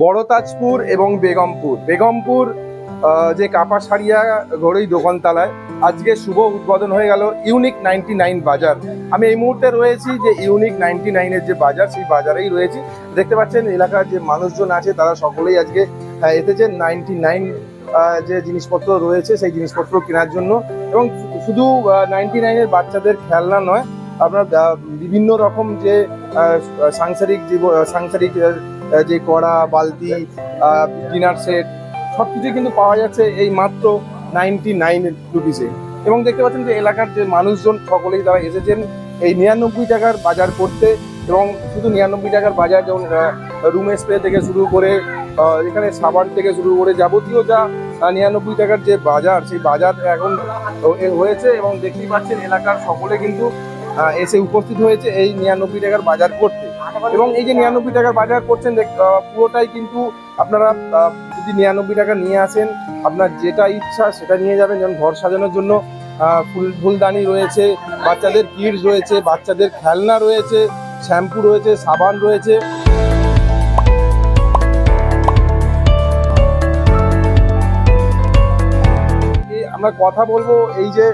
বড়তাজপুর এবং বেগমপুর যে কাপাসারিয়া ঘড়ি দোকানতলায় আজকে শুভ উদ্বোধন হয়ে গেল ইউনিক 99 বাজার। আমি এই মুহূর্তে রয়েছি যে ইউনিক 99-এর যে বাজার, সেই বাজারেই রয়েছি। দেখতে পাচ্ছেন এলাকার যে মানুষজন আছে তারা সকলেই আজকে এসেছেন 99 যে জিনিসপত্র রয়েছে সেই জিনিসপত্র কেনার জন্য। এবং শুধু 99-এর বাচ্চাদের খেলনা নয়, আপনার বিভিন্ন রকম যে সাংসারিক যে কড়া, বালতি, ডিনার সেট সবকিছুই কিন্তু পাওয়া যাচ্ছে এই মাত্র 99 রুপিসে। এবং দেখতে পাচ্ছেন যে এলাকার যে মানুষজন সকলেই তারা এসেছেন এই 99 টাকার বাজার করতে। এবং শুধু 99 টাকার বাজার, যেমন রুম স্প্রে থেকে শুরু করে এখানে সাবান থেকে শুরু করে যাবতীয় যা 99 টাকার যে বাজার, সেই বাজার এখন হয়েছে। এবং দেখতেই পাচ্ছেন এলাকার সকলে কিন্তু এসে উপস্থিত হয়েছে এই 99 টাকার বাজার করতে। এবং এই যে 99 টাকার বাজার করছেন পুরোটাই কিন্তু আপনারা যদি 99 টাকা নিয়ে আসেন, আপনার যেটা ইচ্ছা সেটা নিয়ে যাবেন। যেমন ঘর সাজানোর জন্য ফুলদানি রয়েছে, বাচ্চাদের কিডস রয়েছে, বাচ্চাদের খেলনা রয়েছে, শ্যাম্পু রয়েছে, সাবান রয়েছে। আমরা কথা বলবো এই যে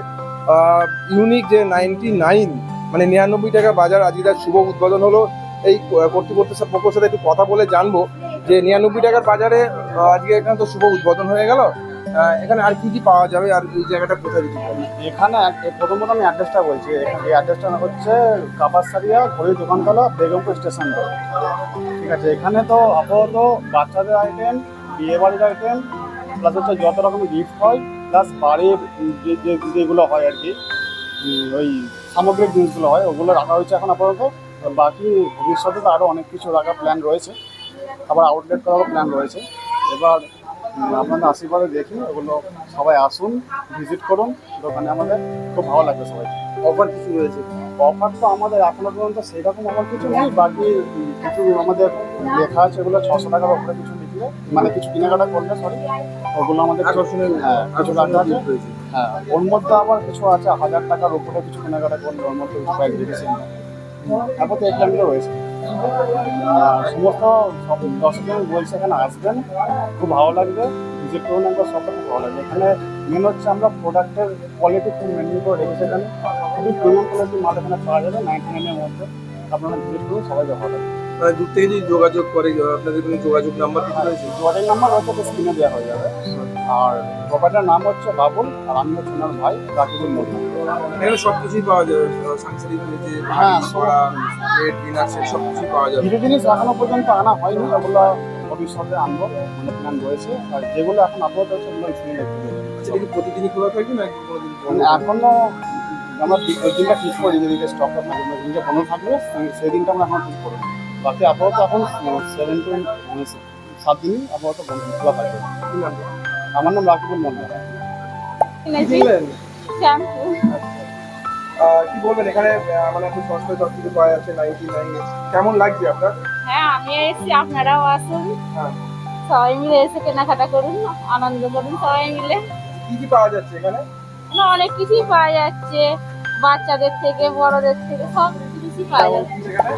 ইউনিক যে 99 মানে 99 টাকা বাজার আজকে তার শুভ উদ্বোধন হলো। এই কর্তৃপক্ষের পক্ষের সাথে একটু কথা বলে জানবো যে 99 টাকার বাজারে আজকে এখানে তো শুভ উদ্বোধন হয়ে গেল, এখানে আর কি কি পাওয়া যাবে আর এই জায়গাটা কোথায় দিতে পারবে? এখানে প্রথমত আমি অ্যাড্রেসটা বলছি। এই অ্যাড্রেসটা হচ্ছে কাপাসারিয়া ঘড়ি দোকানতলা, বেগমপুর স্টেশন রোড। ঠিক আছে, এখানে তো আপাতত বাচ্চাদের আইটেম, বিয়ে বাড়ির আইটেম, প্লাস হচ্ছে যত রকমের গিফট হয়, প্লাস বাড়ির যেগুলো হয় আর কি, ওই সামগ্রিক জিনিসগুলো হয় ওগুলো রাখা হয়েছে এখন আপাতত। বাকি ভবিষ্যতে তো আরও অনেক কিছু রাখার প্ল্যান রয়েছে, আবার আউটলেট করারও প্ল্যান রয়েছে। এবার আপনাদের আশীর্বাদে দেখি ওগুলো, সবাই আসুন, ভিজিট করুন দোকানে, আমাদের খুব ভালো লাগবে সবাই। অফার কিছু রয়েছে? অফার তো আমাদের এখনো পর্যন্ত সেরকম অফার কিছু নেই। বাকি কিছু আমাদের লেখা আছে, ওগুলো 600 টাকার ওপরে কিছু লিখলে, মানে কিছু কেনাকাটা করলে ওগুলো আমাদের আকর্ষণীয় কিছু রাখা আছে। হ্যাঁ, ওর মধ্যে আবার কিছু আছে 1000 টাকার উপরে কিছু কেনাকাটা করলে ওর মধ্যে প্রাইস রেখেছেন। তারপর তো এই প্ল্যানগুলো রয়েছে। সমস্ত সব দর্শকজন বলছে এখানে আসবেন, খুব ভালো লাগবে, ভিজিট করুন একবার, সবটা খুব ভালো লাগবে। এখানে মেন হচ্ছে আমরা প্রোডাক্টের কোয়ালিটি খুব মেনটেন করে রেখেছি। এখানে খুবই প্রিমিয়াম কোয়ালিটির মাল এখানে পাওয়া যাবে 99-এর মধ্যে। আপনারা ভিজিট করুন, সবাই ভালো লাগবে। মানে দূর থেকে যদি যোগাযোগ করে, আপনাদের কোনো যোগাযোগ নাম্বার কিছু রয়েছে? যোগাযোগ নাম্বার হচ্ছে স্ক্রিনে দেওয়া হয়ে যাবে। আর প্রোপাইটার নাম হচ্ছে বাবুল, আর আমি হচ্ছে ওনার ভাই রাকিবুল মোল্লা। এখানে সব কিছুই পাওয়া যাবে, সাংসারিক যে কড়া, প্লেট, ডিনার সেট সব কিছুই পাওয়া যাবে। কিছু জিনিস এখনো পর্যন্ত আনা হয়নি, ওগুলো ভবিষ্যতে আনবো, অনেক প্ল্যান রয়েছে। আর যেগুলো এখন আপাতত হচ্ছে ওগুলো স্ক্রিনে দেখতে দেবে। সেটা কি প্রতিদিনই খোলা থাকবে না কোনোদিন? এখনো আমরা দিনটা ঠিক করি, যেদিনকে স্টকটা থাকবে, যেদিনকে বন্ধ থাকবে সেই দিনটা আমরা এখন ঠিক করি। বাকি আপাতত এখন 7 দিনই আপাতত খোলা থাকবে। আমার নাম রাকিবুল মোল্লা। কি বলবেন এখানে মানে আপনি সস্তায় সব কিছু পাওয়া যাচ্ছে 99-এ, কেমন লাগছে আপনার? হ্যাঁ, আমি এসেছি, আপনারাও আসুন, হ্যাঁ, সবাই মিলে এসে কেনাকাটা করুন, আনন্দ করুন সবাই মিলে। কি কি পাওয়া যাচ্ছে এখানে? অনেক কিছুই পাওয়া যাচ্ছে, বাচ্চাদের থেকে বড়দের থেকে সব কিছুই পাওয়া যাচ্ছে। এখানে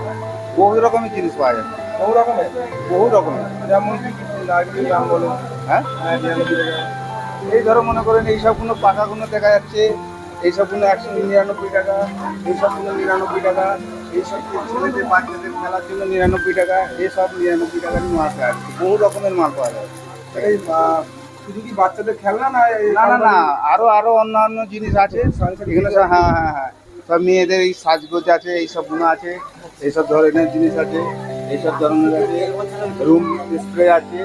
বহু রকমের জিনিস পাওয়া যাবে, বহু রকমের যেমন কি কি দাম বলুন? হ্যাঁ, 99 টাকা। এই ধরো মনে করেন এই সবগুলো পাকাগুলো দেখা যাচ্ছে, এই সবগুলো 199 টাকা, এই সবগুলো 99 টাকা, এই সব ছেলেদের বাচ্চাদের খেলার জন্য 99 টাকা, এই সব 99 টাকার মাল পাওয়া যাচ্ছে। বহু রকমের মাল পাওয়া যাবে। এই শুধু কি বাচ্চাদের খেলনা না? না না না, আরো অন্যান্য জিনিস আছে এগুলো সব। হ্যাঁ হ্যাঁ হ্যাঁ, সব মেয়েদের এই সাজগোজ আছে, এই সবগুলো আছে, এইসব ধরনের জিনিস আছে, এইসব ধরনের আছে, রুম স্প্রে আছে,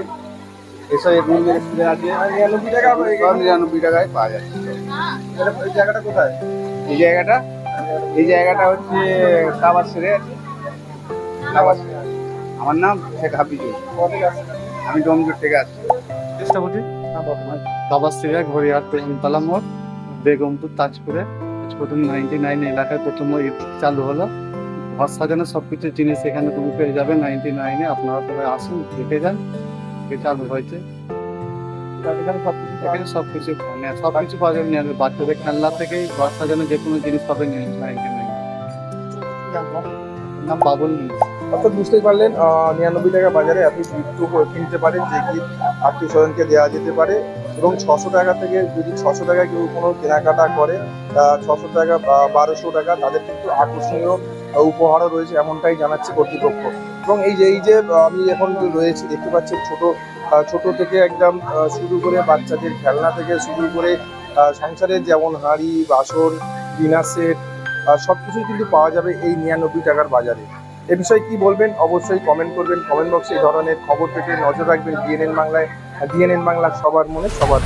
এইসব রুম স্প্রে আছে, 99 টাকা। সব 99 টাকায় পাওয়া যাচ্ছে। এই জায়গাটা কোথায়? এই জায়গাটা হচ্ছে কাবাসিরে আছে। আমার নাম শেখ হাফিজুল, আমি ডোমজুর থেকে আসছি। চেষ্টা করছি কাবাসিরা ঘড়িয়ার তলা মোড়, বেগমপুর তাজপুরে প্রথম 99 এলাকায় প্রথম চালু হলো। ঘর সাজানো সবকিছু জিনিস এখানে তুমি পেয়ে যাবে 99-এ। আপনারা সবাই আসুন, দেখে যান, চালু হয়েছে এখানে সবকিছু পাওয়া যাবে। বাচ্চাদের খেলনা থেকে ঘর সাজানো যে কোনো জিনিস পাবে 99। নাম বাবুল। অর্থাৎ বুঝতেই পারলেন 99 টাকা বাজারে আপনি গিফট কিনতে পারেন, যে গিফট আত্মীয় স্বজনকে দেওয়া যেতে পারে। এবং 600 টাকা থেকে যদি 600 টাকা কেউ কোনো কেনাকাটা করে, 600 টাকা বা 1200 টাকা, তাদের কিন্তু আকর্ষণীয় উপহারও রয়েছে, এমনটাই জানাচ্ছে কর্তৃপক্ষ। এবং এই যে আমি এখন যে রয়েছি দেখতে পাচ্ছেন, ছোট থেকে একদম শুরু করে বাচ্চাদের খেলনা থেকে শুরু করে সংসারের যেমন হাঁড়ি বাসন ডিনার সেট সব কিছুই কিন্তু পাওয়া যাবে এই 99 টাকার বাজারে। এ বিষয়ে কি বলবেন অবশ্যই কমেন্ট করবেন, কমেন্ট বক্সে এই ধরনের খবর পেতে নজর রাখবেন ডিএনএন বাংলায়। ডিএনএন বাংলা সবার মনে সবার